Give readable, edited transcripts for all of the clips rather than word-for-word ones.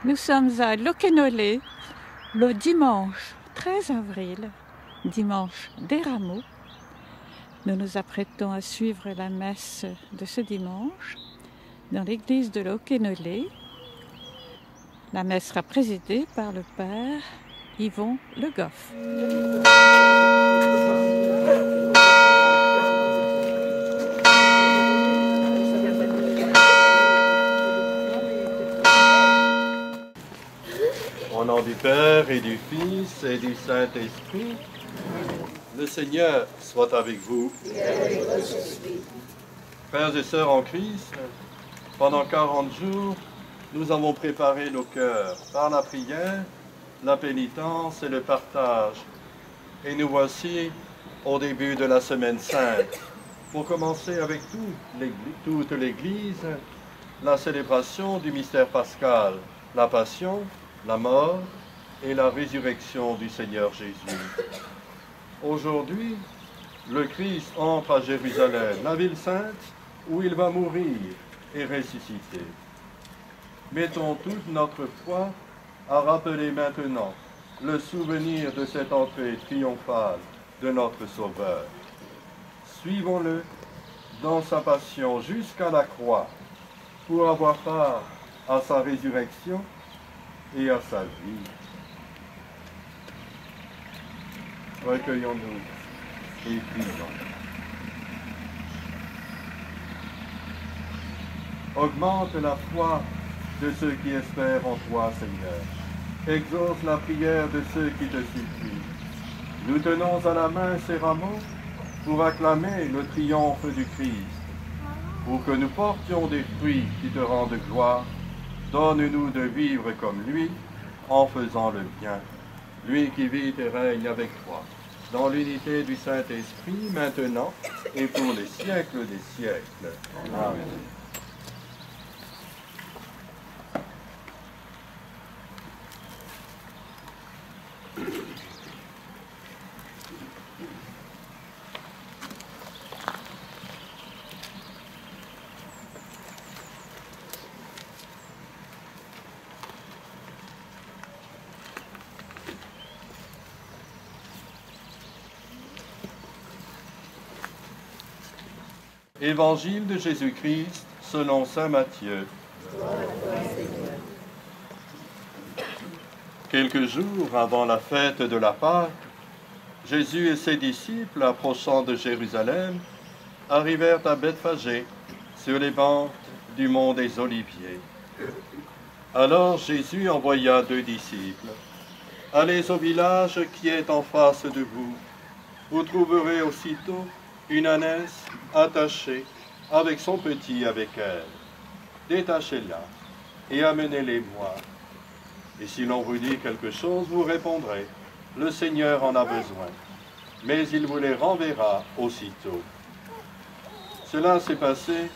Nous sommes à Locquenolé le dimanche 13 avril, dimanche des Rameaux. Nous nous apprêtons à suivre la messe de ce dimanche dans l'église de Locquenolé. La messe sera présidée par le père Yvon Le Goff. Au nom du Père et du Fils et du Saint-Esprit, le Seigneur soit avec vous. Frères et sœurs en Christ, pendant 40 jours, nous avons préparé nos cœurs par la prière, la pénitence et le partage. Et nous voici au début de la Semaine Sainte, pour commencer avec toute l'Église, la célébration du mystère pascal, la Passion, la mort et la résurrection du Seigneur Jésus. Aujourd'hui, le Christ entre à Jérusalem, la ville sainte, où il va mourir et ressusciter. Mettons toute notre foi à rappeler maintenant le souvenir de cette entrée triomphale de notre Sauveur. Suivons-le dans sa passion jusqu'à la croix pour avoir part à sa résurrection et à sa vie. Recueillons-nous et prions. Augmente la foi de ceux qui espèrent en toi, Seigneur. Exauce la prière de ceux qui te supplient. Nous tenons à la main ces rameaux pour acclamer le triomphe du Christ. Pour que nous portions des fruits qui te rendent gloire, donne-nous de vivre comme lui, en faisant le bien. Lui qui vit et règne avec toi, dans l'unité du Saint-Esprit, maintenant et pour les siècles des siècles. Amen. Évangile de Jésus-Christ selon saint Matthieu. Quelques jours avant la fête de la Pâque, Jésus et ses disciples, approchant de Jérusalem, arrivèrent à Bethphagée, sur les bancs du mont des Oliviers. Alors Jésus envoya 2 disciples. « Allez au village qui est en face de vous. Vous trouverez aussitôt une ânesse attachée avec son petit avec elle. Détachez-la et amenez-les-moi. Et si l'on vous dit quelque chose, vous répondrez, le Seigneur en a besoin, mais il vous les renverra aussitôt. » Cela s'est passé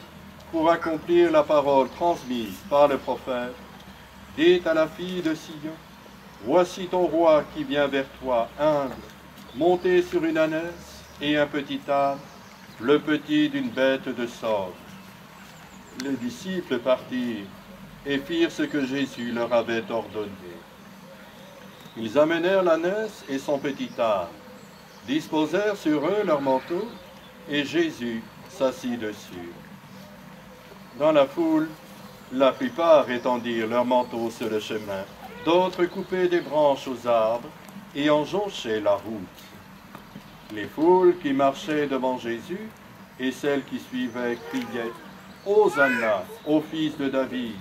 pour accomplir la parole transmise par le prophète. Dites à la fille de Sion, voici ton roi qui vient vers toi, humble, monté sur une ânesse et un petit âne, le petit d'une bête de somme. Les disciples partirent et firent ce que Jésus leur avait ordonné. Ils amenèrent l'ânesse et son petit âne, disposèrent sur eux leurs manteaux, et Jésus s'assit dessus. Dans la foule, la plupart étendirent leurs manteaux sur le chemin, d'autres coupaient des branches aux arbres et en jonchaient la route. Les foules qui marchaient devant Jésus et celles qui suivaient criaient « Hosanna au fils de David,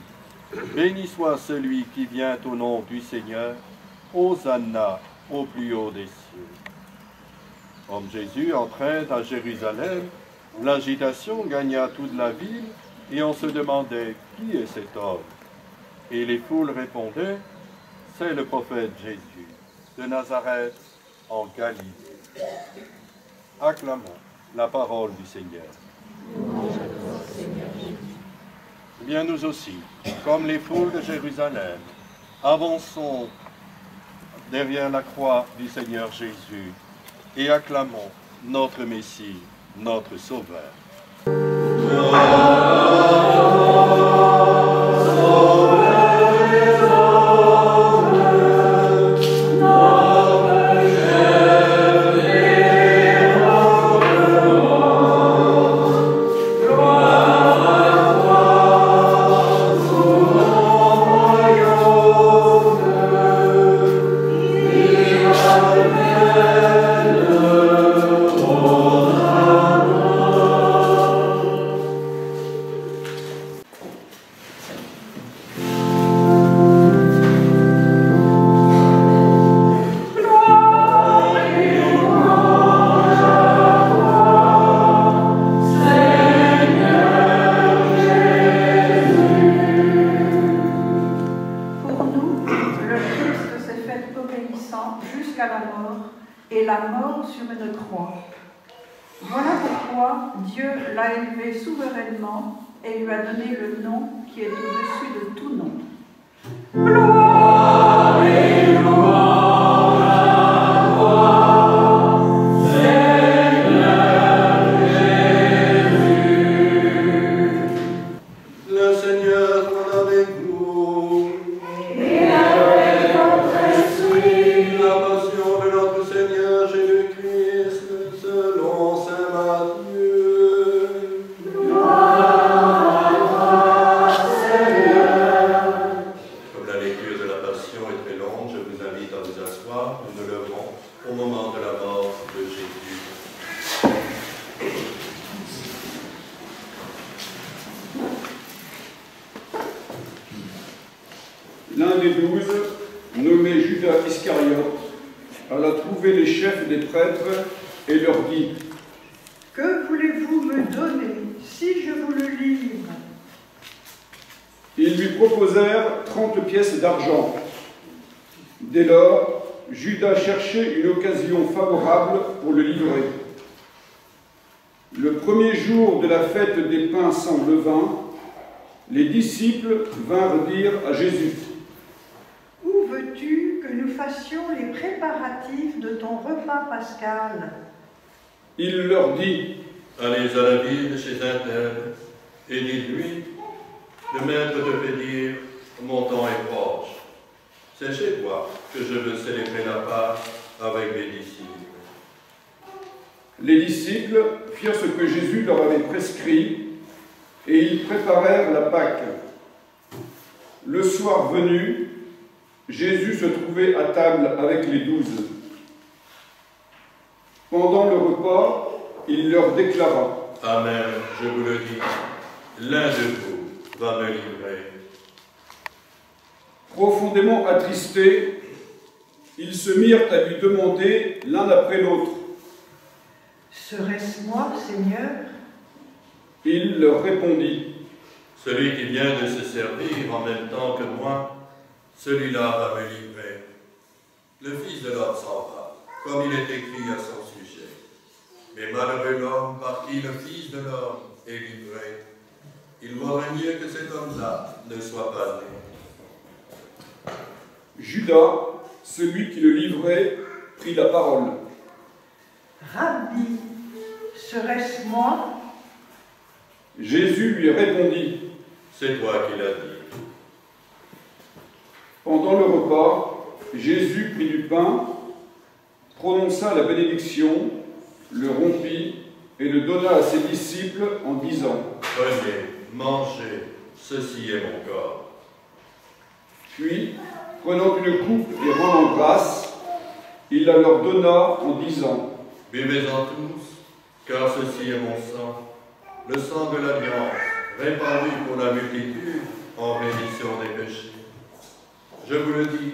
béni soit celui qui vient au nom du Seigneur, Hosanna au plus haut des cieux. » Comme Jésus entrait à Jérusalem, l'agitation gagna toute la ville et on se demandait « Qui est cet homme ?» Et les foules répondaient « C'est le prophète Jésus de Nazareth en Galilée. » Acclamons la parole du Seigneur. Bien nous aussi, comme les foules de Jérusalem, avançons derrière la croix du Seigneur Jésus et acclamons notre Messie, notre Sauveur. Sauveur, la mort sur une croix. Voilà pourquoi Dieu l'a élevé souverainement et lui a donné le nom qui est au-dessus de tout nom. Gloire et louange à toi, Seigneur Jésus. Le Seigneur soit avec vous. Et avec votre esprit. La passion de notre Seigneur Jésus-Christ selon saint Matthieu. Gloire à toi, Seigneur. Comme la lecture de la Passion est très longue, je vous invite à vous asseoir. Nous nous lèverons au moment de la mort de Jésus. L'un des 12, nommé Judas Iscariote, alla trouver les chefs des prêtres et leur dit : « Que voulez-vous me donner si je vous le livre ?» Ils lui proposèrent 30 pièces d'argent. Dès lors, Judas cherchait une occasion favorable pour le livrer. Le premier jour de la fête des pains sans levain, les disciples vinrent dire à Jésus : « Où veux-tu que nous fassions les préparatifs de ton repas pascal ?» Il leur dit : Allez à la ville chez un tel et dites-lui, le maître te fait dire, mon temps est proche. C'est chez toi que je veux célébrer la Pâque avec mes disciples. Les disciples firent ce que Jésus leur avait prescrit et ils préparèrent la Pâque. Le soir venu, Jésus se trouvait à table avec les 12. Pendant le repas, il leur déclara : Amen, je vous le dis, l'un de vous va me livrer. Profondément attristés, ils se mirent à lui demander l'un après l'autre. « Serait-ce moi, Seigneur ?» Il leur répondit : Celui qui vient de se servir en même temps que moi, celui-là va me livrer. Le Fils de l'homme s'en va, comme il est écrit à son sujet. Mais malheureux l'homme par qui le Fils de l'homme est livré. Il vaudrait mieux que cet homme-là ne soit pas né. Judas, celui qui le livrait, prit la parole. « Rabbi, serait-ce moi ?» Jésus lui répondit : C'est toi qui l'as dit. Pendant le repas, Jésus prit du pain, prononça la bénédiction, le rompit et le donna à ses disciples en disant : Prenez, mangez, ceci est mon corps. Puis, prenant une coupe et rendant grâce, il la leur donna en disant : Buvez-en tous, car ceci est mon sang, le sang de l'alliance, répandu pour la multitude en rémission des péchés. Je vous le dis,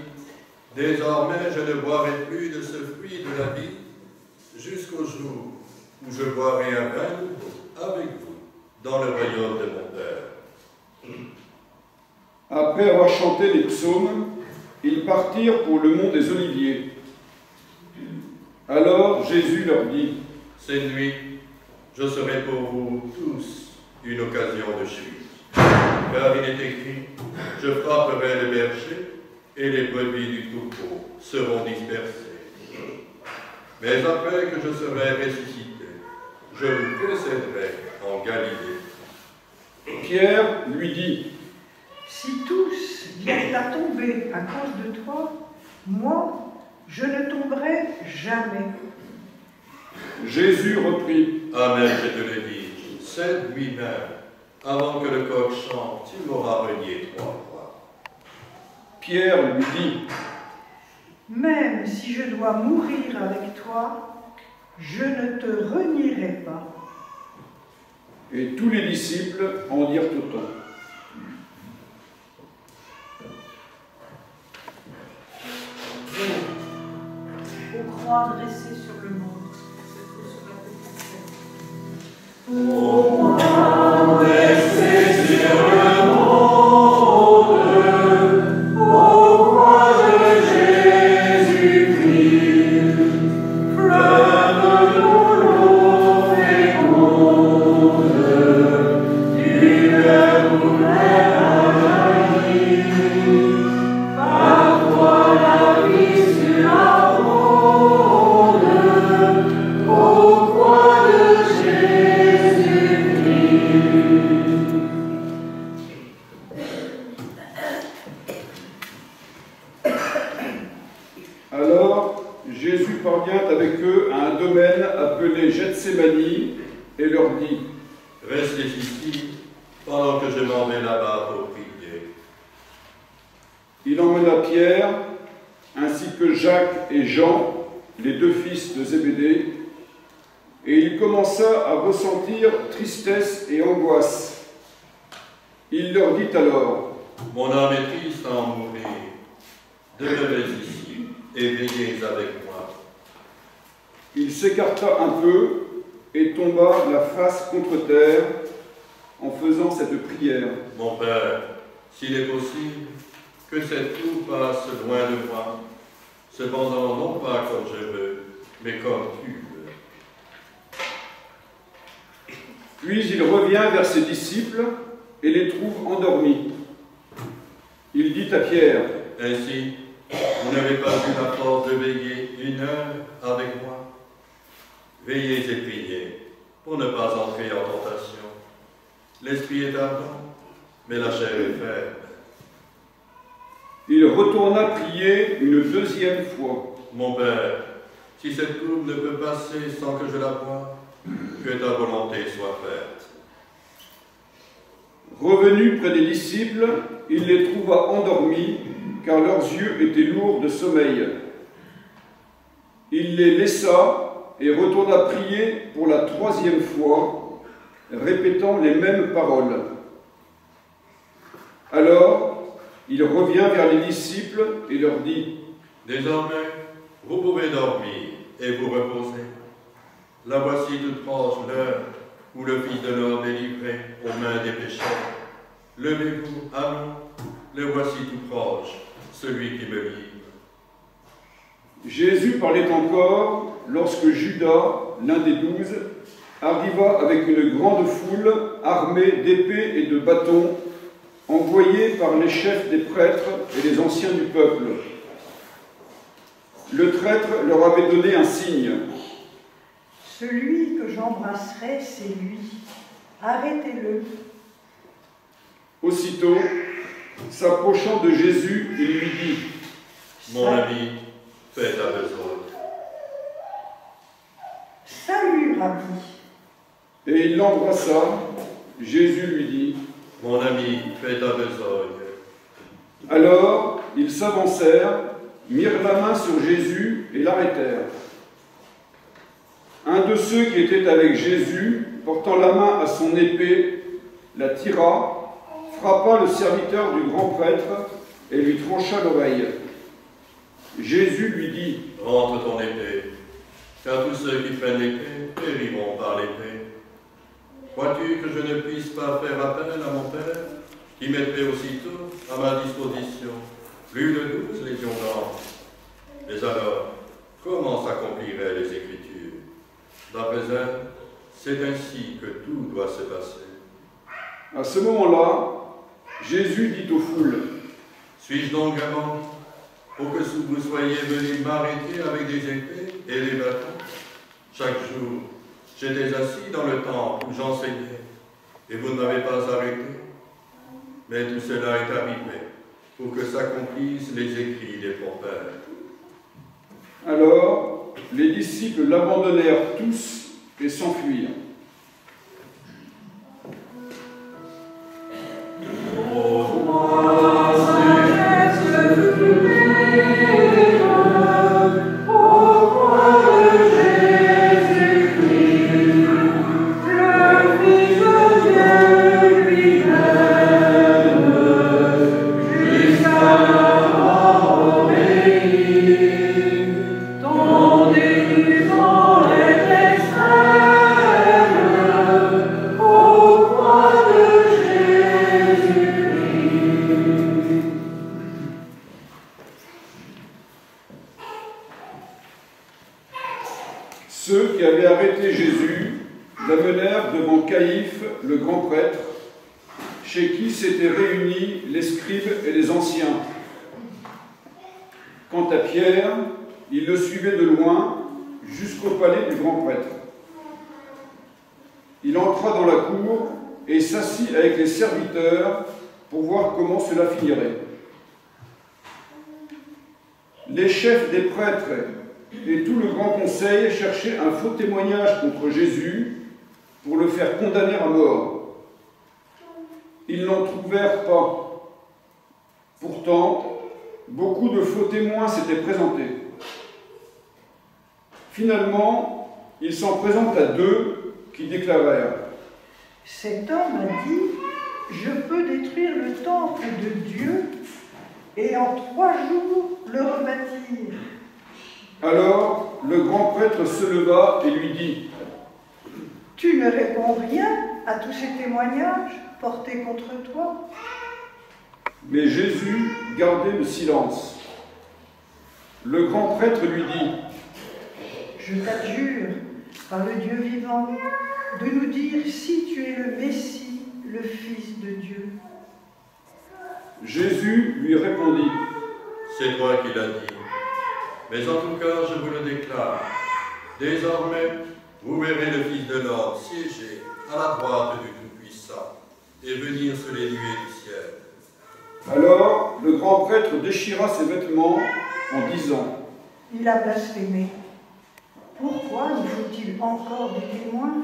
désormais je ne boirai plus de ce fruit de la vie, jusqu'au jour où je boirai un vin nouveau avec vous dans le royaume de mon Père. Après avoir chanté les psaumes, ils partirent pour le mont des Oliviers. Alors Jésus leur dit : Cette nuit, je serai pour vous tous une occasion de chute. Car il est écrit, je frapperai les bergers et les brebis du troupeau seront dispersées. Mais après que je serai ressuscité, je vous précéderai en Galilée. Pierre lui dit : Si tous viennent à tomber à cause de toi, moi, je ne tomberai jamais. Jésus reprit : Amen, je te le dis, cette nuit même, avant que le coq chante, tu m'auras renié 3 fois. Pierre lui dit : Même si je dois mourir avec toi, je ne te renierai pas. Et tous les disciples en dirent autant. Aux croix dressées sur le monde, c'est tout sur la petite scène. Aux croix dressées sur le monde, aux croix de Jésus-Christ, parvient avec eux à un domaine appelé Gethsémani et leur dit: Restez ici pendant que je m'en vais là-bas pour prier. Il emmena Pierre, ainsi que Jacques et Jean, les deux fils de Zébédée, et il commença à ressentir tristesse et angoisse. Il leur dit alors: Mon âme est triste à en mourir. Demeurez ici et veillez avec moi. Il s'écarta un peu et tomba la face contre terre en faisant cette prière. Mon Père, s'il est possible, que cette tour passe loin de moi, cependant non pas comme je veux, mais comme tu veux. Puis il revient vers ses disciples et les trouve endormis. Il dit à Pierre: Ainsi, vous n'avez pas eu la force de veiller 1 heure avec moi? Veillez et priez pour ne pas entrer en tentation. L'esprit est ardent, mais la chair est faible. Il retourna prier une deuxième fois. Mon Père, si cette coupe ne peut passer sans que je la boive, que ta volonté soit faite. Revenu près des disciples, il les trouva endormis, car leurs yeux étaient lourds de sommeil. Il les laissa et retourna prier pour la 3e fois, répétant les mêmes paroles. Alors, il revient vers les disciples et leur dit: Désormais, vous pouvez dormir et vous reposer. La voici toute proche l'heure où le Fils de l'homme est livré aux mains des pécheurs. Levez-vous, allons, le voici tout proche, celui qui me livre. Jésus parlait encore lorsque Judas, l'un des 12, arriva avec une grande foule armée d'épées et de bâtons, envoyés par les chefs des prêtres et les anciens du peuple. Le traître leur avait donné un signe. Celui que j'embrasserai, c'est lui. Arrêtez-le. Aussitôt, s'approchant de Jésus, il lui dit: Mon ami, fais ta besogne. Salut, Rabbi. Et il l'embrassa. Jésus lui dit: Mon ami, fais ta besogne. Alors, ils s'avancèrent, mirent la main sur Jésus et l'arrêtèrent. Un de ceux qui étaient avec Jésus, portant la main à son épée, la tira, frappa le serviteur du grand prêtre et lui trancha l'oreille. Jésus lui dit: Rentre ton épée, car tous ceux qui prennent l'épée périront par l'épée. Crois-tu que je ne puisse pas faire appel à mon Père, qui mettrait aussitôt à ma disposition plus de 12 légions d'anges? Mais alors, comment s'accompliraient les Écritures? D'après elles, c'est ainsi que tout doit se passer. À ce moment-là, Jésus dit aux foules: Suis-je donc avant pour que vous soyez venus m'arrêter avec des épées et des bâtons? Chaque jour, j'étais assis dans le temple où j'enseignais, et vous ne m'avez pas arrêté. Mais tout cela est arrivé pour que s'accomplissent les écrits des prophètes. Alors, les disciples l'abandonnèrent tous et s'enfuirent. Ceux qui avaient arrêté Jésus l'amenèrent devant Caïphe, le grand prêtre, chez qui s'étaient réunis les scribes et les anciens. Quant à Pierre, il le suivait de loin jusqu'au palais du grand prêtre. Il entra dans la cour et s'assit avec les serviteurs pour voir comment cela finirait. Les chefs des prêtres et tout le grand conseil cherchait un faux témoignage contre Jésus pour le faire condamner à mort. Ils n'en trouvèrent pas. Pourtant, beaucoup de faux témoins s'étaient présentés. Finalement, il s'en présente à 2 qui déclarèrent : « Cet homme a dit, je peux détruire le temple de Dieu et en 3 jours le rebâtir. » Alors le grand prêtre se leva et lui dit : « Tu ne réponds rien à tous ces témoignages portés contre toi. » Mais Jésus gardait le silence. Le grand prêtre lui dit : « Je t'adjure, par le Dieu vivant, de nous dire si tu es le Messie, le Fils de Dieu. » Jésus lui répondit : « C'est toi qui l'as dit. Mais en tout cas, je vous le déclare. Désormais, vous verrez le Fils de l'homme siéger à la droite du Tout-Puissant et venir sur les nuées du ciel. » Alors le grand prêtre déchira ses vêtements en disant : « Il a blasphémé. Pourquoi nous faut-il encore des témoins?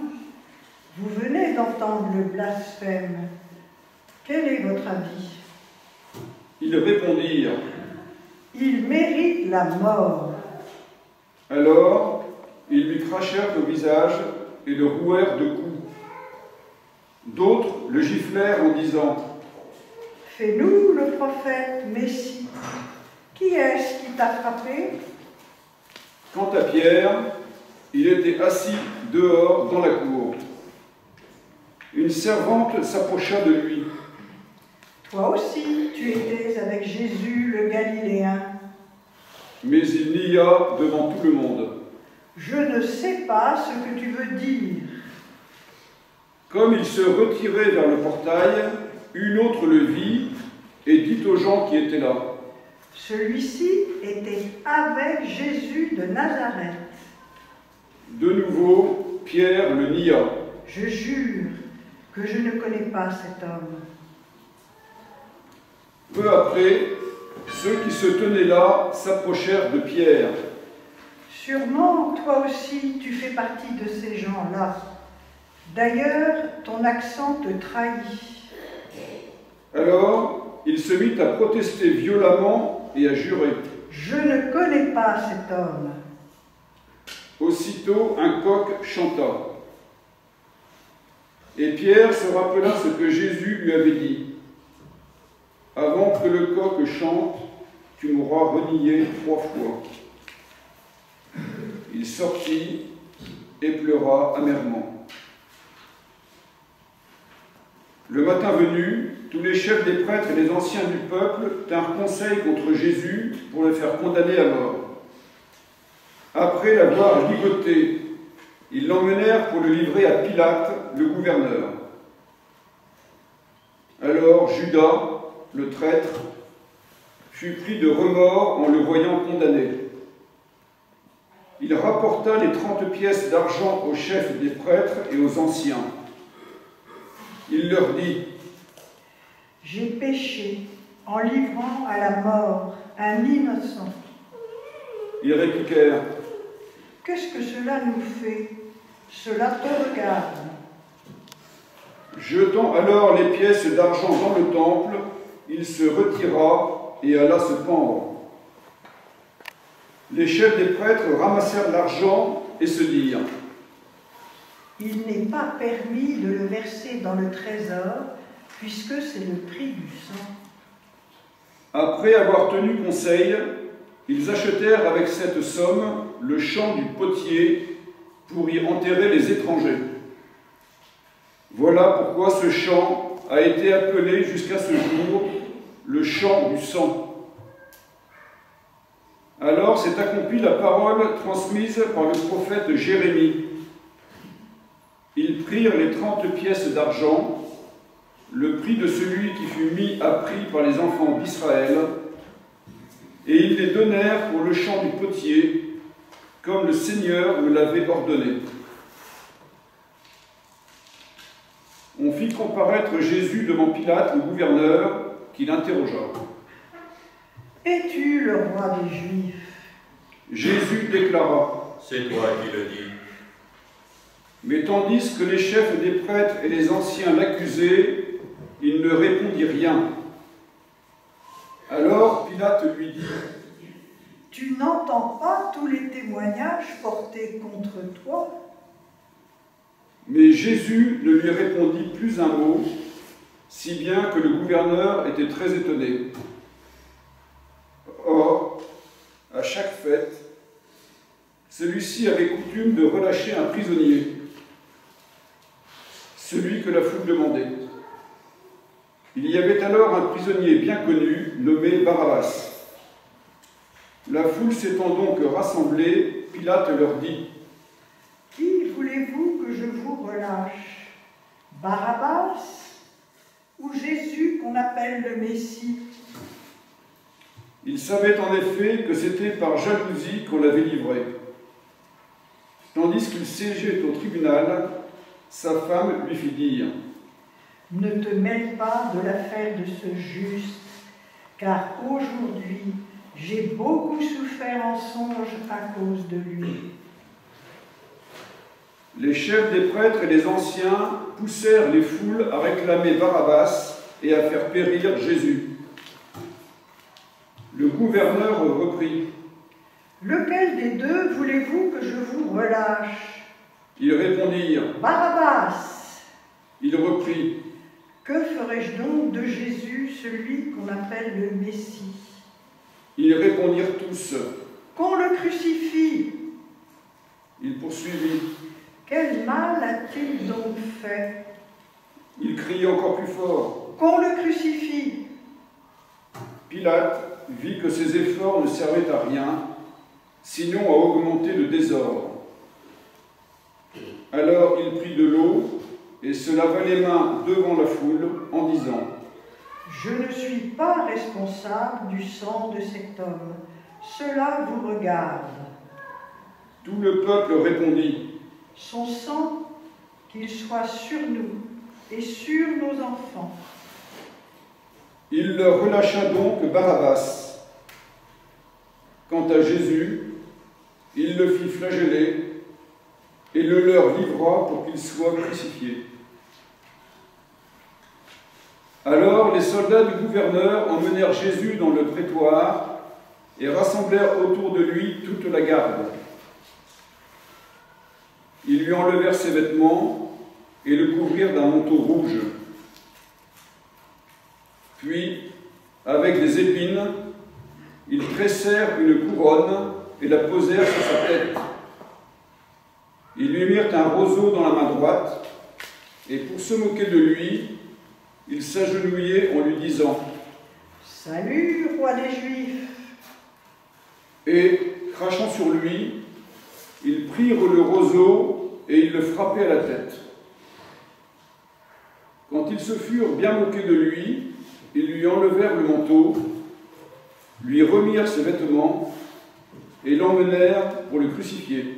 Vous venez d'entendre le blasphème. Quel est votre avis? » Ils répondirent : « Il mérite la mort. » Alors ils lui crachèrent au visage et le rouèrent de coups. D'autres le giflèrent en disant : « Fais-nous le prophète Messie. Qui est-ce qui t'a frappé? » Quant à Pierre, il était assis dehors dans la cour. Une servante s'approcha de lui. « Toi aussi, tu étais avec Jésus le Galiléen. » Mais il nia devant tout le monde. « Je ne sais pas ce que tu veux dire. » Comme il se retirait vers le portail, une autre le vit et dit aux gens qui étaient là : « Celui-ci était avec Jésus de Nazareth. » De nouveau, Pierre le nia. « Je jure que je ne connais pas cet homme. » Peu après, ceux qui se tenaient là s'approchèrent de Pierre. « Sûrement, toi aussi, tu fais partie de ces gens-là. D'ailleurs, ton accent te trahit. » Alors, il se mit à protester violemment et à jurer. « Je ne connais pas cet homme. » Aussitôt, un coq chanta. Et Pierre se rappela ce que Jésus lui avait dit : « Avant que le coq chante, tu m'auras renié 3 fois. » Il sortit et pleura amèrement. Le matin venu, tous les chefs des prêtres et les anciens du peuple tinrent conseil contre Jésus pour le faire condamner à mort. Après l'avoir ligoté, ils l'emmenèrent pour le livrer à Pilate, le gouverneur. Alors Judas, le traître, fut pris de remords en le voyant condamné. Il rapporta les 30 pièces d'argent aux chefs des prêtres et aux anciens. Il leur dit : « J'ai péché en livrant à la mort un innocent. » Ils répliquèrent : « Qu'est-ce que cela nous fait? Cela te regarde. » Jetant alors les pièces d'argent dans le temple, il se retira et alla se pendre. Les chefs des prêtres ramassèrent l'argent et se dirent : « Il n'est pas permis de le verser dans le trésor, puisque c'est le prix du sang. » Après avoir tenu conseil, ils achetèrent avec cette somme le champ du potier pour y enterrer les étrangers. Voilà pourquoi ce champ a été appelé jusqu'à ce jour le champ du sang. Alors s'est accomplie la parole transmise par le prophète Jérémie. Ils prirent les 30 pièces d'argent, le prix de celui qui fut mis à prix par les enfants d'Israël, et ils les donnèrent pour le champ du potier, comme le Seigneur me l'avait ordonné. On fit comparaître Jésus devant Pilate, le gouverneur, qui l'interrogea. « Es-tu le roi des Juifs ?» Jésus déclara: C'est toi qui le dis. Mais tandis que les chefs des prêtres et les anciens l'accusaient, il ne répondit rien. Alors Pilate lui dit: Tu n'entends pas tous les témoignages portés contre toi? Mais Jésus ne lui répondit plus un mot, si bien que le gouverneur était très étonné. Or, à chaque fête, celui-ci avait coutume de relâcher un prisonnier, celui que la foule demandait. Il y avait alors un prisonnier bien connu, nommé Barabbas. La foule s'étant donc rassemblée, Pilate leur dit: Qui voulez-vous que je vous relâche? Barabbas ou Jésus qu'on appelle le Messie? Il savait en effet que c'était par jalousie qu'on l'avait livré. Tandis qu'il siégeait au tribunal, sa femme lui fit dire: Ne te mêle pas de l'affaire de ce juste, car aujourd'hui j'ai beaucoup souffert en songe à cause de lui. Les chefs des prêtres et les anciens poussèrent les foules à réclamer Barabbas et à faire périr Jésus. Le gouverneur reprit: Lequel des deux voulez-vous que je vous relâche? Ils répondirent: Barabbas. Il reprit: Que ferai-je donc de Jésus, celui qu'on appelle le Messie? Ils répondirent tous: Qu'on le crucifie. Il poursuivit: Quel mal a-t-il donc fait? Il criait encore plus fort. Qu'on le crucifie. Pilate vit que ses efforts ne servaient à rien, sinon à augmenter le désordre. Alors il prit de l'eau et se lava les mains devant la foule en disant: Je ne suis pas responsable du sang de cet homme. Cela vous regarde. Tout le peuple répondit: Son sang, qu'il soit sur nous et sur nos enfants. Il leur relâcha donc Barabbas. Quant à Jésus, il le fit flageller et le leur livra pour qu'il soit crucifié. Alors les soldats du gouverneur emmenèrent Jésus dans le prétoire et rassemblèrent autour de lui toute la garde. Ils lui enlevèrent ses vêtements et le couvrirent d'un manteau rouge. Puis, avec des épines, ils tressèrent une couronne et la posèrent sur sa tête. Ils lui mirent un roseau dans la main droite, et pour se moquer de lui, ils s'agenouillaient en lui disant: Salut, roi des Juifs! Et, crachant sur lui, ils prirent le roseau et ils le frappaient à la tête. Quand ils se furent bien moqués de lui, ils lui enlevèrent le manteau, lui remirent ses vêtements et l'emmenèrent pour le crucifier.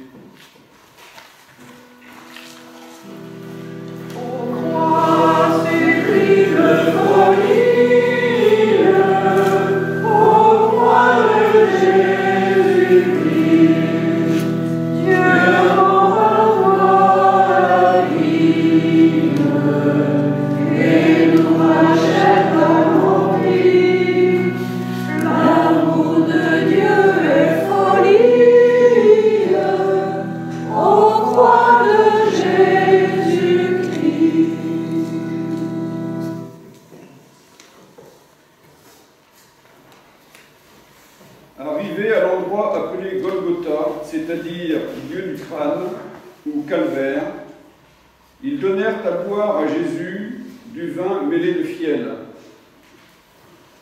Arrivés à l'endroit appelé Golgotha, c'est-à-dire lieu du crâne ou calvaire, ils donnèrent à boire à Jésus du vin mêlé de fiel.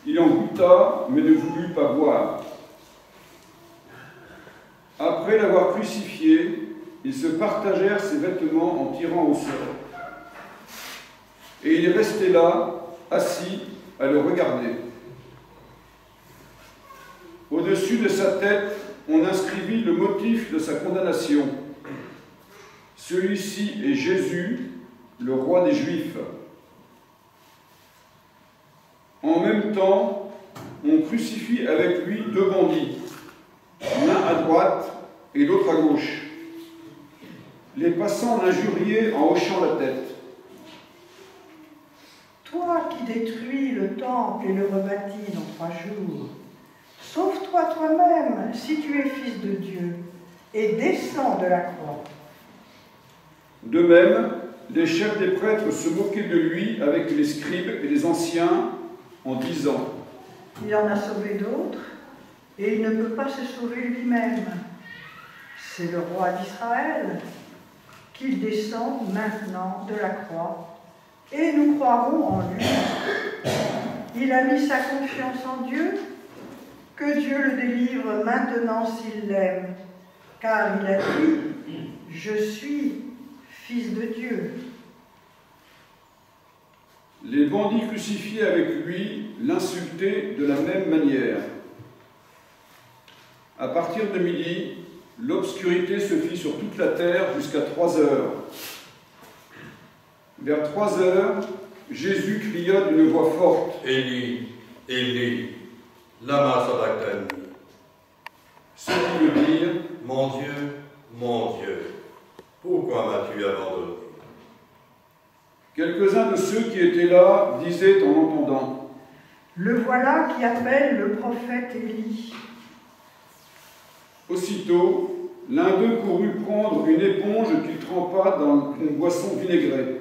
Il en goûta, mais ne voulut pas boire. Après l'avoir crucifié, ils se partagèrent ses vêtements en tirant au sort. Et il restait là, assis, à le regarder. Au-dessus de sa tête, on inscrivit le motif de sa condamnation. Celui-ci est Jésus, le roi des Juifs. En même temps, on crucifie avec lui deux bandits, l'un à droite et l'autre à gauche. Les passants l'injuriaient en hochant la tête. Toi qui détruis le temple et le rebâtis dans 3 jours, sauve-toi toi-même si tu es fils de Dieu et descends de la croix. De même, les chefs des prêtres se moquaient de lui avec les scribes et les anciens en disant « Il en a sauvé d'autres et il ne peut pas se sauver lui-même. C'est le roi d'Israël qu'il descend maintenant de la croix et nous croirons en lui. Il a mis sa confiance en Dieu, que Dieu le délivre maintenant s'il l'aime, car il a dit « Je suis fils de Dieu ». Les bandits crucifiés avec lui l'insultaient de la même manière. À partir de midi, l'obscurité se fit sur toute la terre jusqu'à 3 heures. Vers 3 heures, Jésus cria d'une voix forte « Élie, Élie, lama sabachthani » ce qui veut dire « Mon Dieu, pourquoi m'as-tu abandonné ?» Quelques-uns de ceux qui étaient là disaient en entendant « Le voilà qui appelle le prophète Élie. » Aussitôt, l'un d'eux courut prendre une éponge qu'il trempa dans une boisson vinaigrée.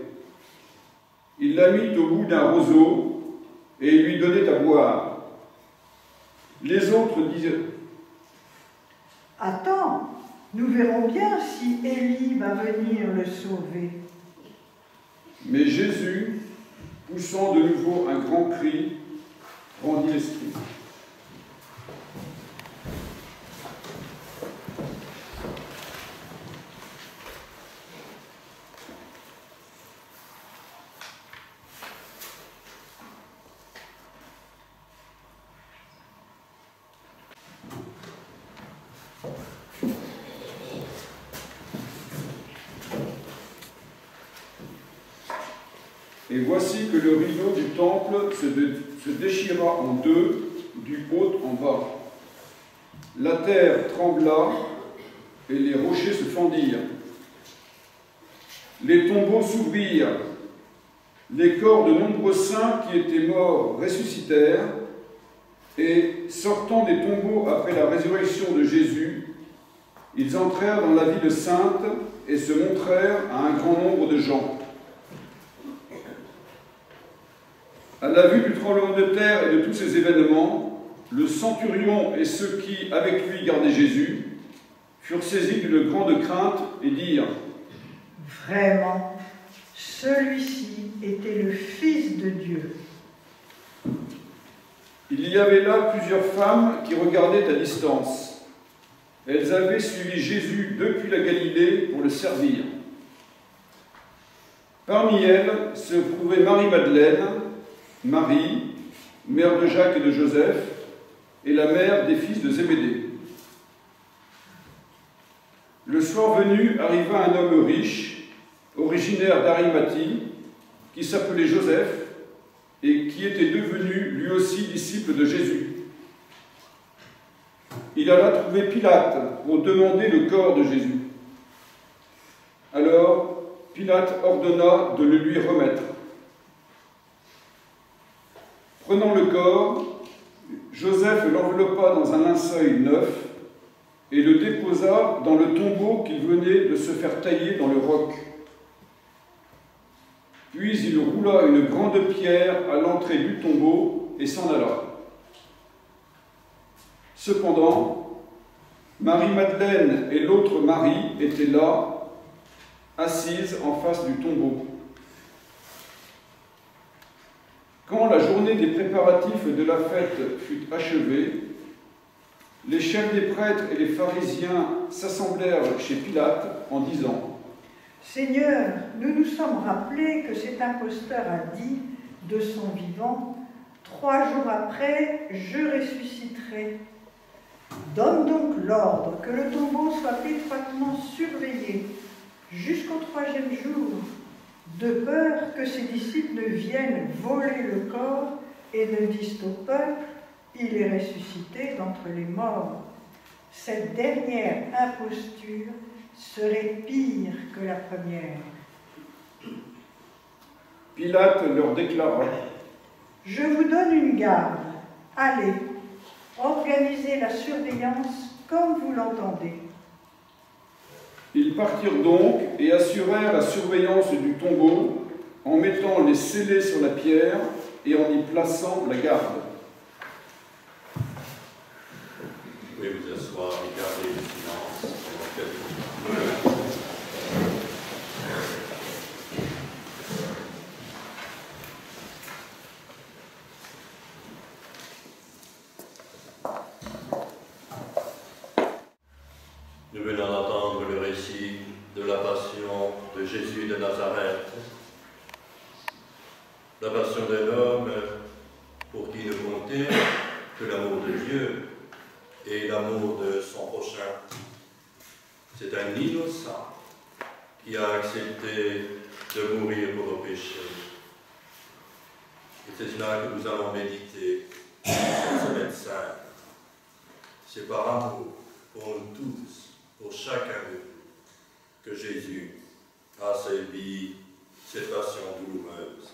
Il la mit au bout d'un roseau et lui donnait à boire. Les autres disaient « Attends, nous verrons bien si Élie va venir le sauver. » Mais Jésus, poussant de nouveau un grand cri, rendit l'esprit. Et voici que le rideau du temple se déchira en deux, du haut en bas. La terre trembla et les rochers se fendirent. Les tombeaux s'ouvrirent. Les corps de nombreux saints qui étaient morts ressuscitèrent et, sortant des tombeaux après la résurrection de Jésus, ils entrèrent dans la ville sainte et se montrèrent à un grand nombre de gens. À la vue du tremblement de terre et de tous ces événements, le centurion et ceux qui, avec lui, gardaient Jésus, furent saisis d'une grande crainte et dirent « Vraiment, celui-ci était le Fils de Dieu. » Il y avait là plusieurs femmes qui regardaient à distance. Elles avaient suivi Jésus depuis la Galilée pour le servir. Parmi elles se trouvait Marie-Madeleine, Marie, mère de Jacques et de Joseph, et la mère des fils de Zébédée. Le soir venu arriva un homme riche, originaire d'Arimathie, qui s'appelait Joseph, et qui était devenu lui aussi disciple de Jésus. Il alla trouver Pilate pour demander le corps de Jésus. Alors, Pilate ordonna de le lui remettre. Prenant le corps, Joseph l'enveloppa dans un linceul neuf et le déposa dans le tombeau qu'il venait de se faire tailler dans le roc. Puis il roula une grande pierre à l'entrée du tombeau et s'en alla. Cependant, Marie-Madeleine et l'autre Marie étaient là, assises en face du tombeau. Quand la journée des préparatifs de la fête fut achevée, les chefs des prêtres et les pharisiens s'assemblèrent chez Pilate en disant « Seigneur, nous nous sommes rappelés que cet imposteur a dit de son vivant, 3 jours après, je ressusciterai. Donne donc l'ordre que le tombeau soit étroitement surveillé jusqu'au 3e jour, de peur que ses disciples ne viennent voler le corps et ne disent au peuple, il est ressuscité d'entre les morts. cette dernière imposture serait pire que la première. Pilate leur déclara: « Je vous donne une garde. Allez, organisez la surveillance comme vous l'entendez. » Ils partirent donc et assurèrent la surveillance du tombeau en mettant les scellés sur la pierre et en y plaçant la garde. Vous pouvez vous asseoir et garder le silence pendant quelques minutes. Nous venons d'entendre le récit de la passion de Jésus de Nazareth, la passion d'un homme pour qui ne comptait que l'amour de Dieu et l'amour de son prochain. C'est un innocent qui a accepté de mourir pour nos péchés. Et c'est cela que nous allons méditer cette semaine sainte. C'est par amour pour nous tous, pour chacun de nous, que Jésus a servi cette passion douloureuse.